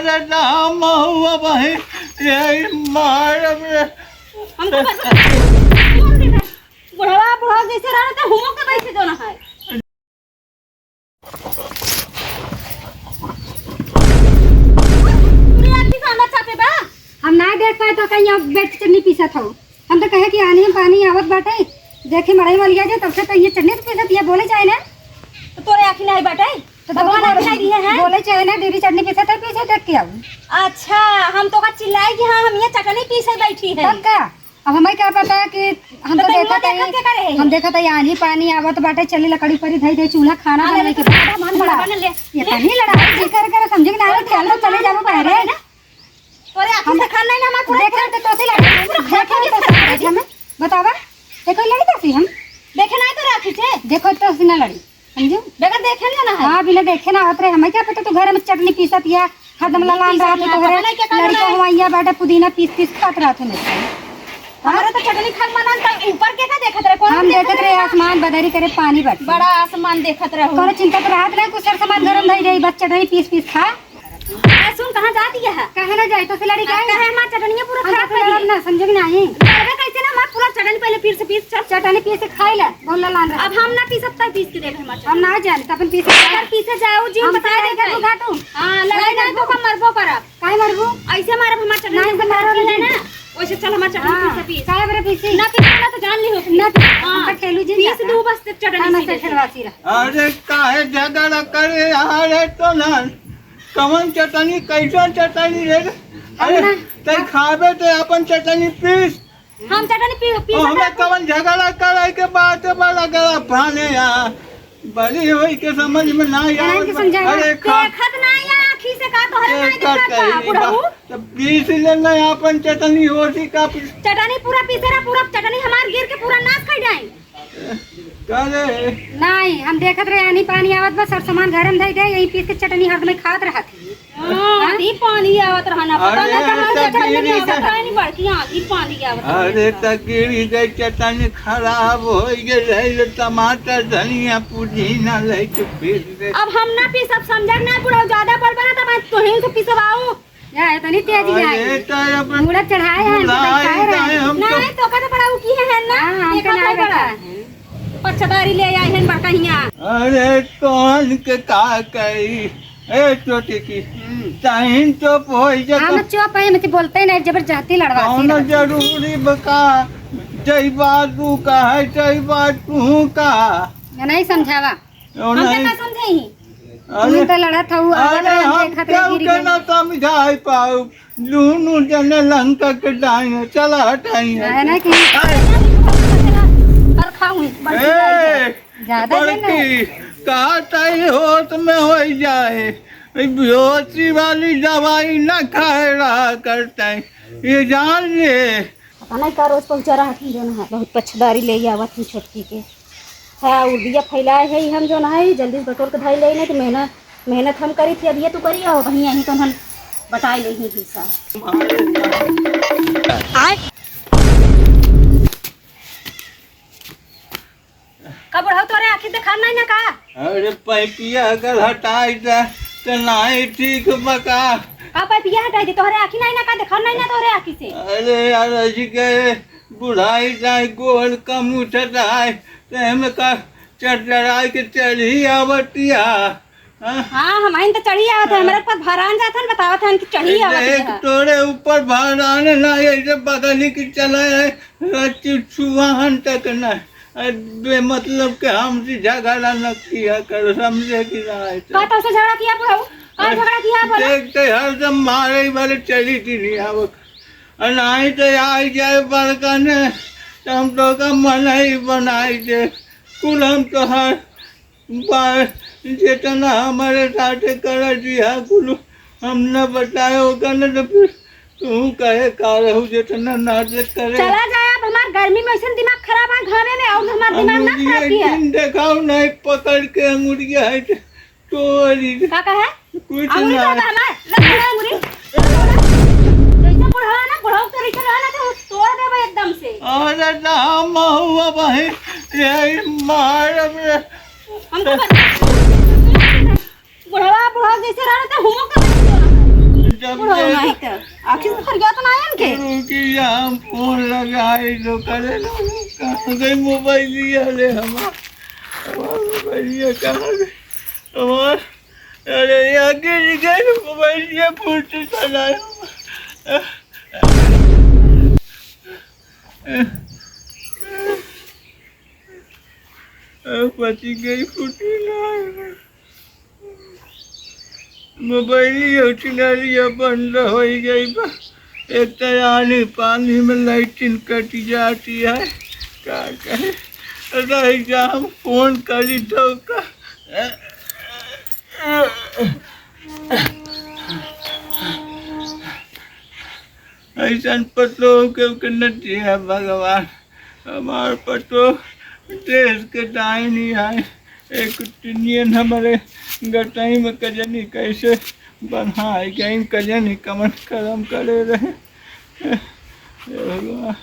अरे राम हुआ भाई ये मार हमको बुढ़वा बुढ़वा जैसे रहा था हुमो के बैठे जो ना है। पूरी आदमी खाना चाहते बा हम ना देख पाए तो कहीं अब बैठ चटनी पीसा था। हम तो कहे कि आनी हम पानी आवत बाटे देखे मड़ई मलिया जाए तब से तो ये चटनी पीसा दिया बोले चाहे ना तो तोरे आखी नहीं बैठे तो भगवान आखी नहीं है बोले चाहे ना दीदी चटनी पीसा था पीछे देख के आऊं। अच्छा हम तो का चिल्लाए कि हाँ हम ये चटनी पीसे बैठी है तब का अब हमें क्या पता कि हम तो देखा हम देखा था आनी पानी आवत बाटे चली लकड़ी पर धई धई चूल्हा खाना बनाने के बाद मन बड़ा ये तनी लड़ाई जी कर समझे कि ना ख्याल तो चले जाबो पहरे ना तोरे आखी से खाना नहीं ना हम पूरा देख रहे तो से लड़ाई देखे हमें बतावा देखो लड़ी तो हम देखे नहीं तो आखी से देखो तो ना लड़ी समझो बगैर देखे ना है। हां बिना देखे ना होत रहे हमें क्या पता तो घर में चटनी पीसत या हदम लान रहा तो घर लड़का हुआइया बेटा पुदीना पीस पीस खात रहा थे हमारा तो चटनी खान मनन त ऊपर के का देखत रहे कौन हम देखत रहे आसमान बदरी करे पानी बट बड़ा आसमान देखत रहो कोनो चिंता तो रात नहीं कुछ सर सामान गरम नहीं रही बस चटनी पीस पीस खा सुन कहां जा दिया है कहां ना जाए तो से लड़ी कहे हमार चटनी पूरा खराब कर खराब ना समझ में नहीं अबे कैसे ना हमार पूरा चटनी पहले फिर से पीस चटनी पीस के खाई ले बोल लान अब हम ना पी सकता पीस के देख हमार हम ना जाने तो अपन पीस अगर पीसे जाओ जी बता दे कर घाटू हां लड़ाई नहीं तो हम मरबो करब काहे मरबो ऐसे मारब हमार चटनी नहीं से मारो है ना वैसे चल हमार चटनी पीस पीस काहे बरे पीसी ना पीसना तो जान ली हो ना हम खेलू जी पीस दो बस चटनी से खेलवासी रहा अरे काहे झगड़ा करे अरे तो ना कवन चटनी कैसन चटनी रे अरे तई खाबे तो अपन चटनी पीस हम चटनी पीस हमें कवन झगड़ा करे के बात बड़ा गला भाने यहाँ बड़ी होई के समझ में ना अरे खत ना या आखी से का तो हरे नहीं दिखता बुढ़ऊ तो पीस लेना अपन चटनी होती का चटनी पूरा पीसेरा पूरा चटनी हमार गिर के पूरा नाश कर जाए करे नहीं हम देखत रहे आनी पानी आवत बस सब सामान घर में धई दे यही पीस के चटनी हर में खात रहा थी आधी पानी आवत रहना पता अरे ना कहां से चटनी तकीरी आवत है नहीं बड़की आधी पानी आवत अरे तकीरी गई चटनी खराब हो गई टमाटर धनिया पुदीना लेके पीस दे अब हम ना पी सब समझ ना बुढ़ऊ ज्यादा पड़ बना तो मैं तोहिन से पिसवाऊं या इतनी तेजी अरे है तो अपन मुड़ा चढ़ाए हैं नहीं तो का तो बड़ा की है ना हम देखा ना बड़ा पछदारी ले आए हैं बड़का हिया अरे कौन के का कही ए छोटी की टाइम तो पहुंच जा हम चुप है मत बोलते नहीं जबरदस्ती लड़वासी कौन जरूरी बका जई बात तू का है जई बात तू का नहीं समझावा हम क्या समझे ही तू तो लड़ा था वो अरे हम क्या ना समझाई पाऊ दोनों जने लंका के डाई चला हटाई है ना कि और खाऊं ज्यादा बड़की काटाई होत में हो जाए बेहोशी वाली दवाई न खाए रहा करते ये जान ले पता नहीं का रोज पहुंचा रहा थी जो ना बहुत पछदारी ले आवत थी छोटकी के है उर्दिया फैलाए है हम जो ना है जल्दी बटोर के भाई ले नहीं तो मेहनत हम करी थी अब ये तू करी हो कहीं यहीं तो हम बताई ले ही हिस्सा का बढ़ाओ तोरे आखिर देखा नहीं ना का अरे पैपिया अगर हटाई तो नहीं ठीक बका का पैपिया हटाई दे तोरे आखिर नहीं ना का देखा नहीं ना तोरे आखिर से अरे यार अजी गए बुढ़ाई जाए गोल कम उठत आए तो हमें का चढ़ाई के चढ़ी आवतिया हाँ हमारे तो चढ़ी आवत है हमारे पास भरान जाता है बतावत है कि चढ़ी आवत है तोरे ऊपर भराने ना ऐसे बगली की चला है छुआहन तक ना बेमतलब के हमसे झगड़ा न किया कर समझे कि का तो से झगड़ा किया बुढ़ऊ का झगड़ा किया बोला देखते हरदम मारे वाले चली थी नहीं आवक नहीं तो आई जाए बड़का ने तो हम तो का मन ही बनाई दे कुल हम तो हर जितना हमारे साथ कर दिया कुल हमने बताया होगा ना तो फिर तू कहे का रहू जितना नाटक करे चला जाए अब हमार गर्मी में ऐसा दिमाग खराब है घरे में और हमारा दिमाग ना खराब किया देखाओ नहीं पकड़ के अंगुरिया है तो का कहे कुछ अंगुरी ना का हमार लग अंगुरी जैसे बुढ़ा ना बुढ़ा तो रिश्ता रहना तो तोड़ देबे एकदम से अरे नाम हुआ भाई ये मार हमको बुढ़ा बुढ़ा जैसे रहना तो हुमो का जब बुढ़ो नहीं तो आखिर से फरिया तो ना आयन के रुकी हम फोन लगाए तो करे ना कहाँ गई मोबाइल लिया ले हमारा मोबाइल कहाँ गए हमार अरे आगे गए मोबाइल ये फूट चलाया पति गई फूटी ना मोबाइल चला लिया बंद हो गई बा एक तो पानी में लाइटिंग कटी जाती है क्या कहे रह जा हम फोन करी तो का ऐसा पतो के नटी है भगवान हमारे पतो देश के टाइम नहीं आए एक टिनियन हमारे गटाई में कजनी कैसे बनाए गई कजनी कमन करम करे रहे भगवान